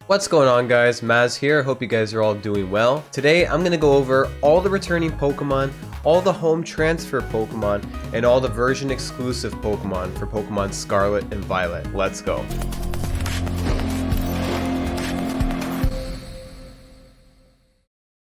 What's going on, guys? Maz here. Hope you guys are all doing well. Today I'm going to go over all the returning Pokemon, all the home transfer Pokemon, and all the version exclusive Pokemon for Pokemon Scarlet and Violet. Let's go.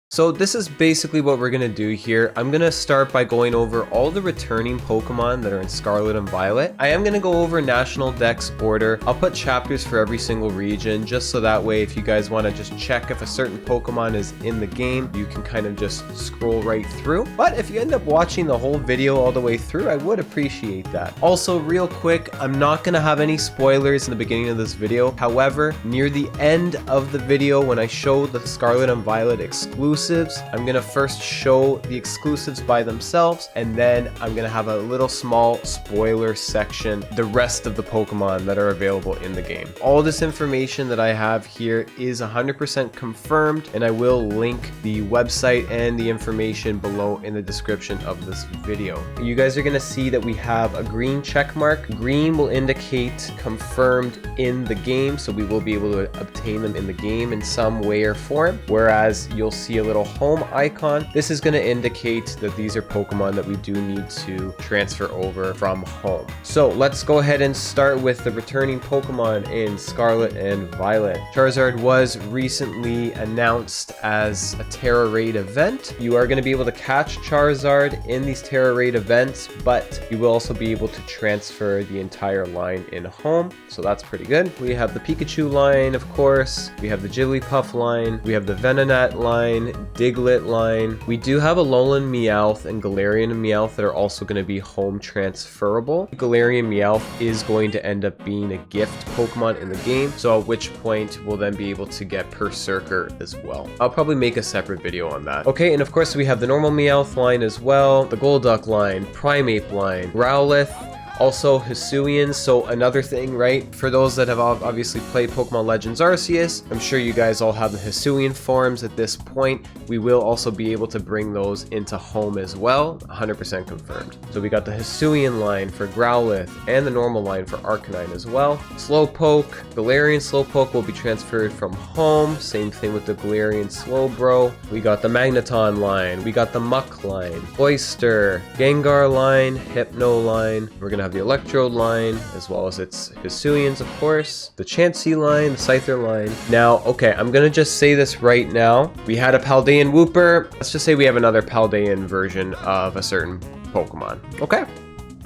So this is basically what we're going to do here. I'm going to start by going over all the returning Pokemon that are in Scarlet and Violet. I am going to go over National Dex order. I'll put chapters for every single region, just so that way if you guys want to just check if a certain Pokemon is in the game, you can kind of just scroll right through. But if you end up watching the whole video all the way through, I would appreciate that. Also, real quick, I'm not going to have any spoilers in the beginning of this video. However, near the end of the video, when I show the Scarlet and Violet exclusive, I'm going to first show the exclusives by themselves, and then I'm going to have a little small spoiler section, the rest of the Pokemon that are available in the game. All this information that I have here is 100% confirmed, and I will link the website and the information below in the description of this video. You guys are going to see that we have a green check mark. Green will indicate confirmed in the game, so we will be able to obtain them in the game in some way or form, whereas you'll see a little home icon. This is going to indicate that these are Pokemon that we do need to transfer over from home. So let's go ahead and start with the returning Pokemon in Scarlet and Violet. Charizard was recently announced as a Terra Raid event. You are going to be able to catch Charizard in these Terra Raid events, but you will also be able to transfer the entire line in home, so that's pretty good. We have the Pikachu line, of course. We have the Jigglypuff line. We have the Venonat line, Diglett line. We do have Alolan Meowth and Galarian Meowth that are also going to be home transferable. Galarian Meowth is going to end up being a gift Pokemon in the game, so at which point we'll then be able to get Berserker as well. I'll probably make a separate video on that. Okay, and of course we have the normal Meowth line as well, the Golduck line, Primeape line, Growlithe, also hisuian. So another thing, right, for those that have obviously played Pokemon Legends Arceus, I'm sure you guys all have the hisuian forms at this point. We will also be able to bring those into home as well, 100% confirmed. So we got the hisuian line for Growlithe and the normal line for Arcanine as well. Slowpoke, Galarian Slowpoke will be transferred from home. Same thing with the Galarian Slowbro. We got the Magneton line, we got the Muck line, Oyster, Gengar line, Hypno line. We're gonna have the Electrode line, as well as its hisuians, of course, the Chansey line, the Scyther line. Now, okay, I'm gonna just say this right now. We had a Paldean Wooper. Let's just say we have another Paldean version of a certain Pokemon. Okay,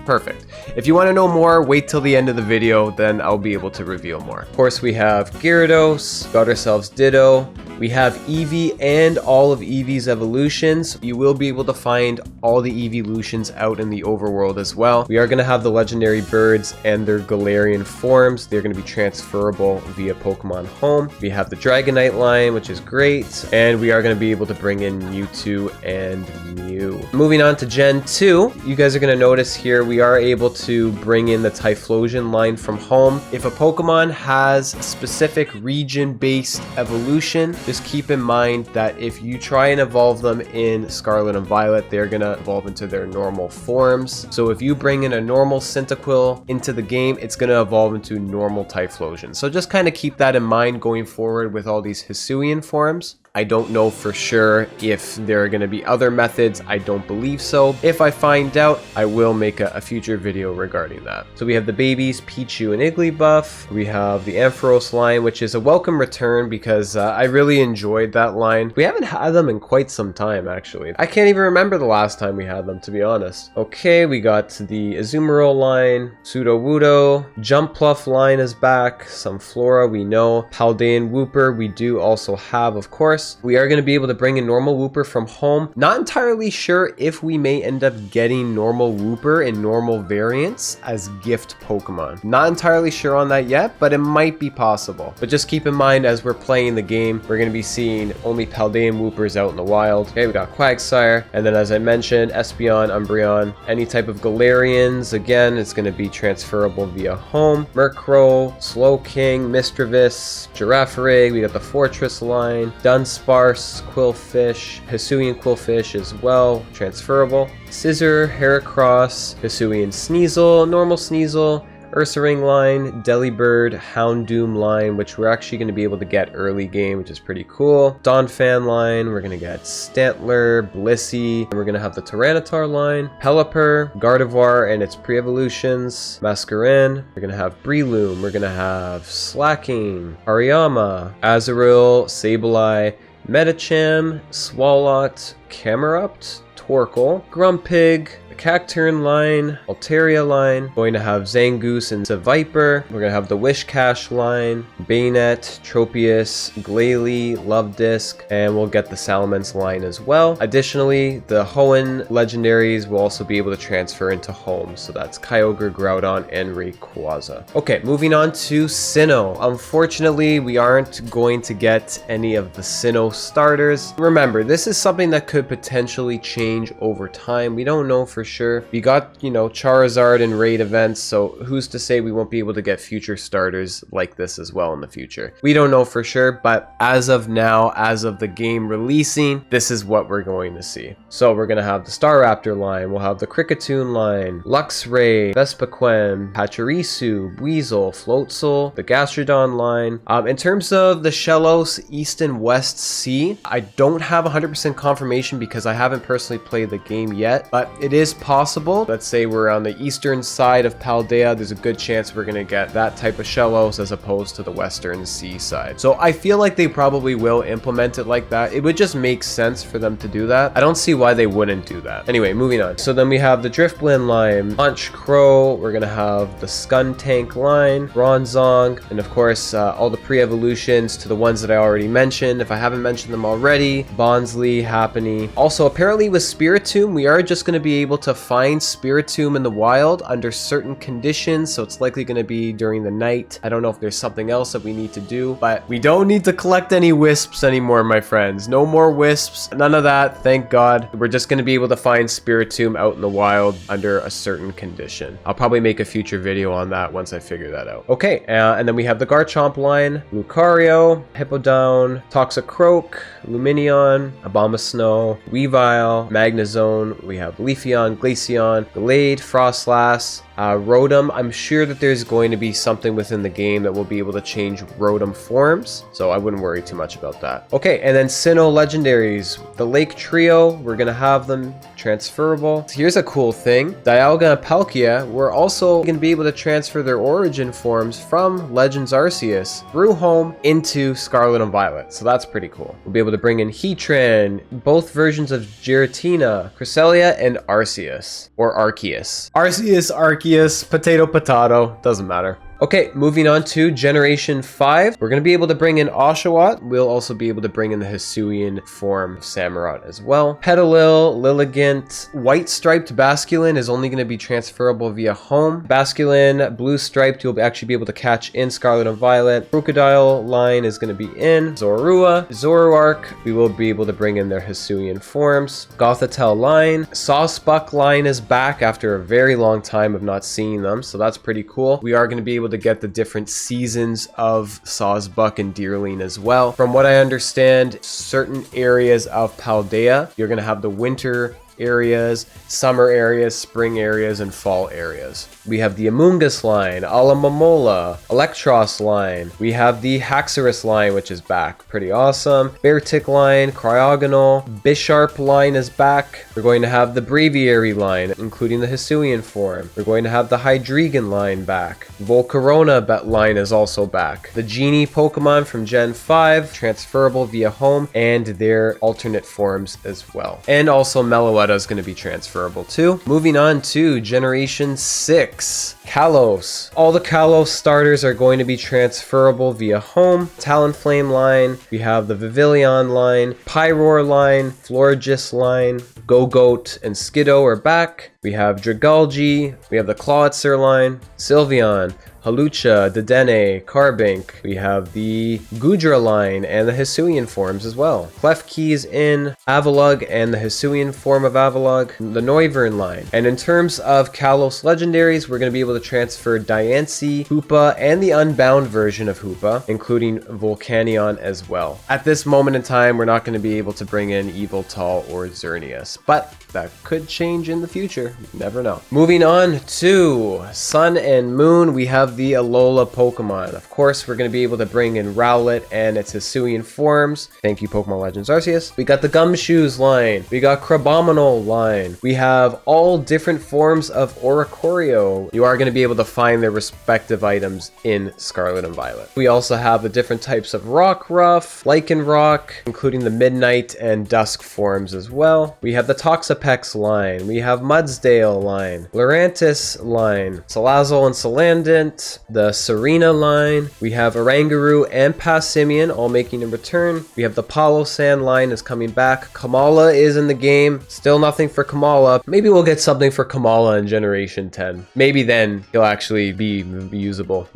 perfect. If you want to know more, wait till the end of the video, then I'll be able to reveal more. Of course, we have Gyarados, got ourselves Ditto. We have Eevee and all of Eevee's evolutions. You will be able to find all the evolutions out in the overworld as well. We are going to have the legendary birds and their Galarian forms. They're going to be transferable via Pokemon Home. We have the Dragonite line, which is great. And we are going to be able to bring in Mewtwo and Mew. Moving on to Gen 2, you guys are going to notice here we are able to bring in the Typhlosion line from home. If a Pokemon has a specific region-based evolution, just keep in mind that if you try and evolve them in Scarlet and Violet, they're going to evolve into their normal forms. So if you bring in a normal Cyndaquil into the game, it's going to evolve into normal Typhlosion. So just kind of keep that in mind going forward with all these hisuian forms. I don't know for sure if there are going to be other methods. I don't believe so. If I find out, I will make a future video regarding that. So we have the babies, Pichu and Igglybuff. We have the Ampharos line, which is a welcome return because I really enjoyed that line. We haven't had them in quite some time, actually. I can't even remember the last time we had them, to be honest. Okay, we got the Azumarill line, Sudowoodo, Jumpluff line is back, some Flora we know, Paldean Wooper we do also have, of course. We are going to be able to bring in normal Wooper from home. Not entirely sure if we may end up getting normal Wooper in normal variants as gift Pokemon. Not entirely sure on that yet, but it might be possible. But just keep in mind as we're playing the game, we're going to be seeing only Paldean Woopers out in the wild. Okay, we got Quagsire, and then as I mentioned, Espeon, Umbreon, any type of Galarians, again, it's going to be transferable via home. Murkrow, Slowking, Misdreavus, Girafarig, we got the Fortress line, Dunsparce, Quillfish, Hisuian Quillfish as well, transferable. Scizor, Heracross, Hisuian Sneasel, normal Sneasel, Ursaring line, Delibird, Houndoom line, which we're actually going to be able to get early game, which is pretty cool. Donphan line, we're going to get Stantler, Blissey, and we're going to have the Tyranitar line, Pelipper, Gardevoir and its pre-evolutions, Masquerain, we're going to have Breloom, we're going to have Slacking, Hariyama, Azurill, Sableye, Medicham, Swalot, Camerupt, Torkoal, Grumpig, the Cacturne line, Altaria line, going to have Zangoose and Seviper, we're going to have the Wishcash line, Bayonet, Tropius, Glalie, Luvdisc, and we'll get the Salamence line as well. Additionally, the Hoenn legendaries will also be able to transfer into Home, so that's Kyogre, Groudon, and Rayquaza. Okay, moving on to Sinnoh. Unfortunately, we aren't going to get any of the Sinnoh starters. Remember, this is something that could potentially change over time. We don't know for sure. We got, Charizard and raid events, so who's to say we won't be able to get future starters like this as well in the future? We don't know for sure, but as of now, as of the game releasing, this is what we're going to see. So we're going to have the Staraptor line, we'll have the Kricketune line, Luxray, Vespiquen, Pachirisu, Weasel, Floatzel, the Gastrodon line. In terms of the Shellos East and West Sea, I don't have 100% confirmation because I haven't personally played the game yet, but it is possible. Let's say we're on the eastern side of Paldea, there's a good chance we're going to get that type of Shellos as opposed to the western sea side. So I feel like they probably will implement it like that. It would just make sense for them to do that. I don't see why they wouldn't do that. Anyway, moving on. So then we have the Drifblim line, Launch Crow, we're going to have the Skuntank line, Bronzong, and of course all the pre-evolutions to the ones that I already mentioned. If I haven't mentioned them already, Bonsly, Happiny. Also, apparently with Spiritomb, we are just going to be able to find Spiritomb in the wild under certain conditions, so it's likely going to be during the night. I don't know if there's something else that we need to do, but we don't need to collect any wisps anymore, my friends. No more wisps, none of that, thank God. We're just going to be able to find Spiritomb out in the wild under a certain condition. I'll probably make a future video on that once I figure that out. Okay, and then we have the Garchomp line, Lucario, Hippowdon, Toxicroak, Lumineon, Abomasnow, Weavile, Magnezone, we have Leafeon, Glaceon, Glade, Frostlass, Rotom. I'm sure that there's going to be something within the game that will be able to change Rotom forms, so I wouldn't worry too much about that. Okay, and then Sinnoh legendaries. The Lake Trio, we're going to have them transferable. So here's a cool thing. Dialga and Palkia, we're also going to be able to transfer their origin forms from Legends Arceus through Home into Scarlet and Violet, so that's pretty cool. We'll be able to bring in Heatran, both versions of Giratina, Cresselia, and Arceus, or Arceus. Arceus, potato, doesn't matter. Okay, moving on to Generation 5. We're going to be able to bring in Oshawott. We'll also be able to bring in the Hisuian form of Samurott as well. Petalil, Lilligant, White Striped Basculin is only going to be transferable via Home. Basculin, Blue Striped, you'll actually be able to catch in Scarlet and Violet. Crocodile line is going to be in. Zorua, Zoroark, we will be able to bring in their Hisuian forms. Gothitelle line. Sawsbuck line is back after a very long time of not seeing them, so that's pretty cool. We are going to be able to get the different seasons of Sawsbuck and Deerling as well. From what I understand, certain areas of Paldea, you're going to have the winter areas, summer areas, spring areas, and fall areas. We have the Amoonguss line, Alomomola, Electros line. We have the Haxorus line, which is back. Pretty awesome. Beartic line, Cryogonal, Bisharp line is back. We're going to have the Braviary line, including the Hisuian form. We're going to have the Hydreigon line back. Volcarona line is also back. The Genie Pokemon from Gen 5, transferable via Home, and their alternate forms as well. And also Meloetta is going to be transferable too. Moving on to Generation 6. Kalos. All the Kalos starters are going to be transferable via Home. Talonflame line. We have the Vivillon line, Pyroar line, Florges line, Gogoat and Skiddo are back. We have Dragalge. We have the Clawitzer line, Sylveon, Hawlucha, Dedenne, Carbink. We have the Goodra line and the Hisuian forms as well. Klefki's in Avalugg and the Hisuian form of Avalugg, the Noivern line. And in terms of Kalos legendaries, we're going to be able to transfer Diancie, Hoopa, and the Unbound version of Hoopa, including Volcanion as well. At this moment in time, we're not going to be able to bring in Yveltal or Xerneas, but that could change in the future. You never know. Moving on to Sun and Moon, we have the Alola Pokemon. Of course, we're going to be able to bring in Rowlet and its Hisuian forms. Thank you, Pokemon Legends Arceus. We got the Gumshoes line. We got Crabominal line. We have all different forms of Oricorio. You are going to be able to find their respective items in Scarlet and Violet. We also have the different types of Rockruff, Lycanroc, including the Midnight and Dusk forms as well. We have the Toxapex line. We have Mudsdale line, Lurantis line, Salazzle and Salandit, the Serena line. We have Oranguru and Passimian all making a return. We have the Palossand line is coming back. Kamala is in the game. Still nothing for Kamala. Maybe we'll get something for Kamala in Generation 10. Maybe then he'll actually be usable.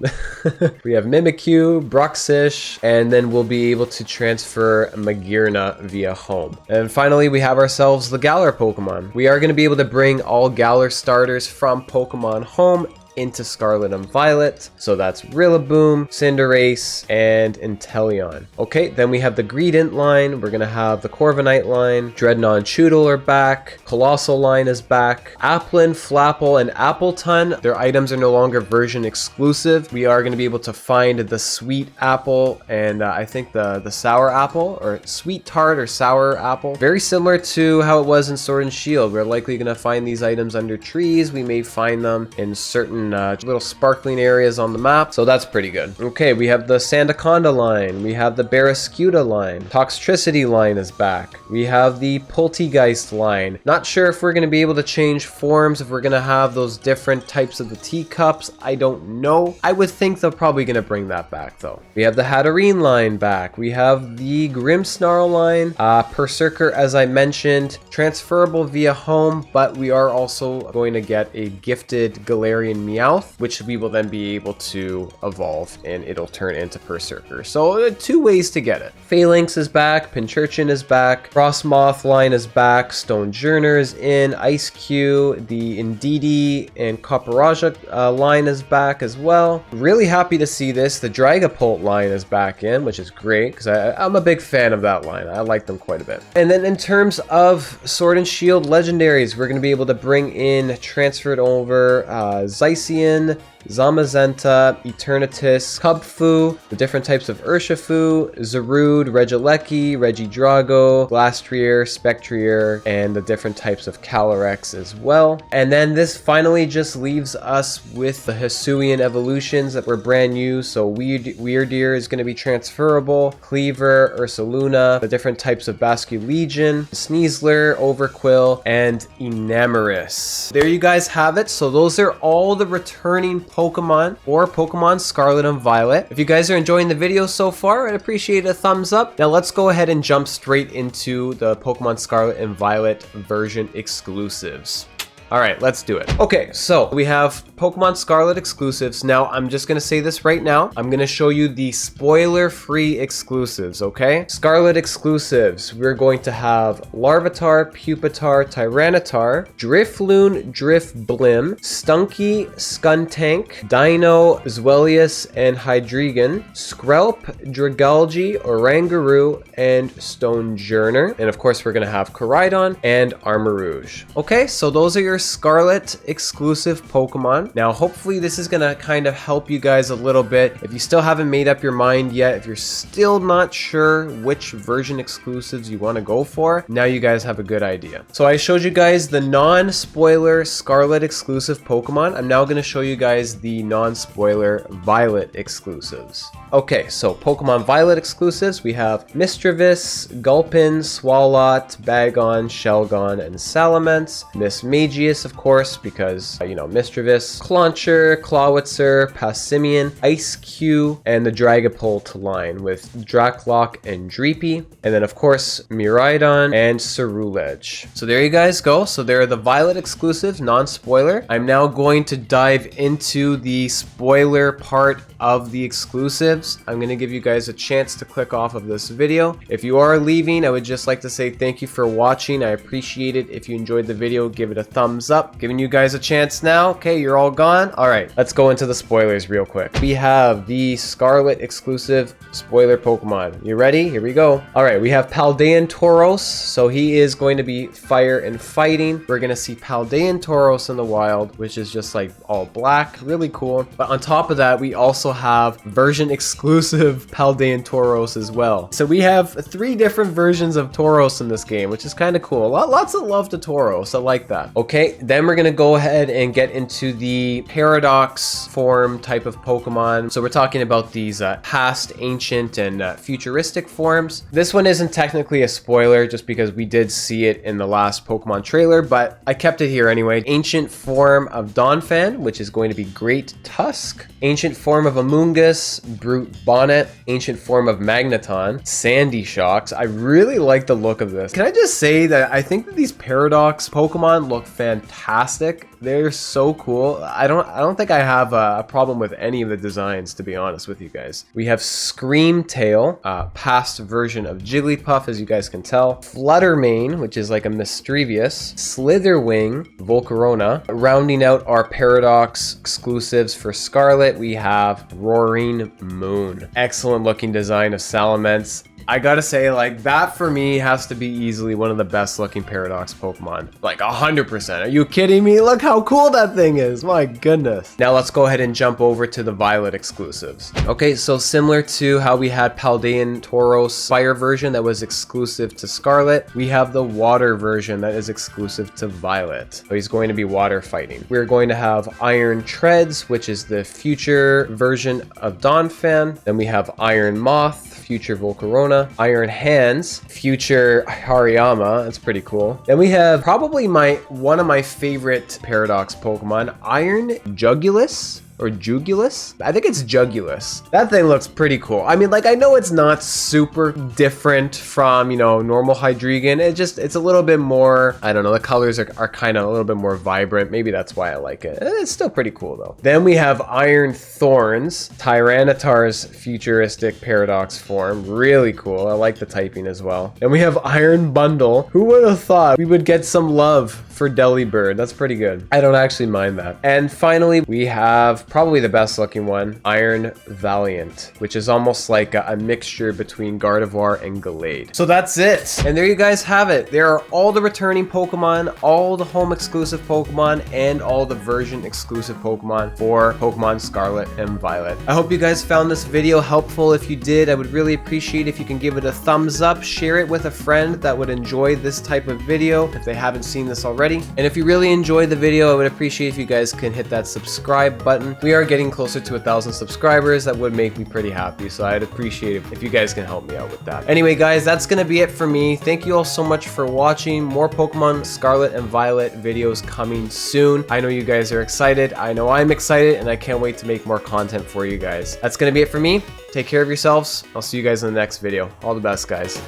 We have Mimikyu, Bruxish, and then we'll be able to transfer Magearna via home. And finally, we have ourselves the Galar Pokemon. We are going to be able to bring all Galar starters from Pokemon Home into Scarlet and Violet. So that's Rillaboom, Cinderace, and Inteleon. Okay, then we have the Greedent line. We're gonna have the Corviknight line. Dreadnought and Choodle are back. Colossal line is back. Applin, Flapple, and Appletun. Their items are no longer version exclusive. We are gonna be able to find the Sweet Apple and I think the Sour Apple, or Sweet Tart or Sour Apple. Very similar to how it was in Sword and Shield. We're likely gonna find these items under trees. We may find them in certain little sparkling areas on the map, so that's pretty good. Okay, we have the Sandaconda line, we have the Barraskewda line, Toxtricity line is back, we have the Poltegeist line. Not sure if we're going to be able to change forms, if we're going to have those different types of the teacups, I don't know. I would think they're probably going to bring that back though. We have the Hatterene line back, we have the Grimmsnarl line, Berserker as I mentioned, transferable via home, but we are also going to get a gifted Galarian Meowth, which we will then be able to evolve and it'll turn into Berserker. So two ways to get it. Phalanx is back, Pincurchin is back, Frostmoth line is back, Stonejourner is in, Ice-Q, the Indeedee and Copperajah line is back as well. Really happy to see this. The Dragapult line is back in, which is great because I'm a big fan of that line. I like them quite a bit. And then in terms of Sword and Shield legendaries, we're going to be able to bring in transferred over Zacian, Zamazenta, Eternatus, Cubfu, the different types of Urshifu, Zarude, Regieleki, Regidrago, Glastrier, Spectrier, and the different types of Calyrex as well. And then this finally just leaves us with the Hisuian evolutions that were brand new. So Weirdeer is going to be transferable, Cleaver, Ursaluna, the different types of Basculegion, Sneasler, Overquill, and Enamorus. There you guys have it. So those are all the returning Pokemon or Pokemon Scarlet and Violet. If you guys are enjoying the video so far, I'd appreciate a thumbs up. Now let's go ahead and jump straight into the Pokemon Scarlet and Violet version exclusives. All right, let's do it. Okay, so we have Pokemon Scarlet exclusives. Now, I'm just going to say this right now. I'm going to show you the spoiler-free exclusives, okay? Scarlet exclusives. We're going to have Larvitar, Pupitar, Tyranitar, Drifloon, Drifblim, Stunky, Skuntank, Dino, Zweilous, and Hydreigon, Skrelp, Dragalge, Oranguru, and Stonejourner. And of course, we're going to have Koraidon and Armarouge. Okay, so those are your Scarlet exclusive Pokemon. Now, hopefully this is going to kind of help you guys a little bit. If you still haven't made up your mind yet, if you're still not sure which version exclusives you want to go for, now you guys have a good idea. So I showed you guys the non-spoiler Scarlet exclusive Pokemon. I'm now going to show you guys the non-spoiler Violet exclusives. Okay, so Pokemon Violet exclusives, we have Mischievous, Gulpin, Swalot, Bagon, Shelgon, and Salamence, Mismagius, Arceus, of course, because, you know, Mischievous, Clauncher, Clawitzer, Passimian, Ice-Q, and the Dragapult line with Dracloak and Dreepy. And then, of course, Miraidon and Cerulege. So there you guys go. So there are the Violet exclusives, non-spoiler. I'm now going to dive into the spoiler part of the exclusives. I'm going to give you guys a chance to click off of this video. If you are leaving, I would just like to say thank you for watching. I appreciate it. If you enjoyed the video, give it a thumbs up. Giving you guys a chance now. Okay, you're all gone. All right, let's go into the spoilers real quick. We have the Scarlet exclusive spoiler Pokemon. You ready? Here we go. All right, we have Paldean Tauros. So he is going to be fire and fighting. We're going to see Paldean Tauros in the wild, which is just like all black. Really cool. But on top of that, we also have version exclusive Paldean Tauros as well. So we have 3 different versions of Tauros in this game, which is kind of cool. Lots of love to Tauros. I like that. Okay, then we're going to go ahead and get into the paradox form type of Pokemon. So we're talking about these past, ancient, and futuristic forms. This one isn't technically a spoiler just because we did see it in the last Pokemon trailer, but I kept it here anyway. Ancient form of Donphan, which is going to be Great Tusk. Ancient form of Amoonguss, Brute Bonnet. Ancient form of Magneton, Sandy Shocks. I really like the look of this. Can I just say that I think that these paradox Pokemon look fantastic. They're so cool. I don't think I have a problem with any of the designs, to be honest with you guys. We have Screamtail, past version of Jigglypuff, as you guys can tell. Fluttermane, which is like a Mischievous. Slitherwing, Volcarona. Rounding out our paradox exclusives for Scarlet, we have Roaring Moon. Excellent looking design of Salamence. I gotta say, like, that for me has to be easily one of the best looking paradox Pokemon. Like 100%. Are you kidding me? Look how cool that thing is. My goodness. Now let's go ahead and jump over to the Violet exclusives. Okay, so similar to how we had Paldean Tauros Fire version that was exclusive to Scarlet, we have the Water version that is exclusive to Violet. So he's going to be water fighting. We're going to have Iron Treads, which is the future version of Donphan. Then we have Iron Moth, future Volcarona. Iron Hands, future Hariyama. That's pretty cool. Then we have probably one of my favorite paradox Pokemon, Iron Jugulus. Or Jugulus? I think it's Jugulus. That thing looks pretty cool. I mean, like, I know it's not super different from, you know, normal Hydreigon. It's a little bit more, I don't know, the colors are kind of a little bit more vibrant. Maybe that's why I like it. It's still pretty cool, though. Then we have Iron Thorns, Tyranitar's futuristic paradox form. Really cool. I like the typing as well. Then we have Iron Bundle. Who would have thought we would get some love for Delibird? That's pretty good. I don't actually mind that. And finally, we have probably the best looking one, Iron Valiant, which is almost like a mixture between Gardevoir and Gallade. So that's it. And there you guys have it. There are all the returning Pokemon, all the home exclusive Pokemon, and all the version exclusive Pokemon for Pokemon Scarlet and Violet. I hope you guys found this video helpful. If you did, I would really appreciate if you can give it a thumbs up, share it with a friend that would enjoy this type of video if they haven't seen this already. And if you really enjoyed the video, I would appreciate if you guys can hit that subscribe button. We are getting closer to 1,000 subscribers. That would make me pretty happy, so I'd appreciate it if you guys can help me out with that. Anyway, guys, that's gonna be it for me. Thank you all so much for watching. More Pokemon Scarlet and Violet videos coming soon. I know you guys are excited. I know I'm excited, and I can't wait to make more content for you guys. That's gonna be it for me. Take care of yourselves. I'll see you guys in the next video. All the best, guys.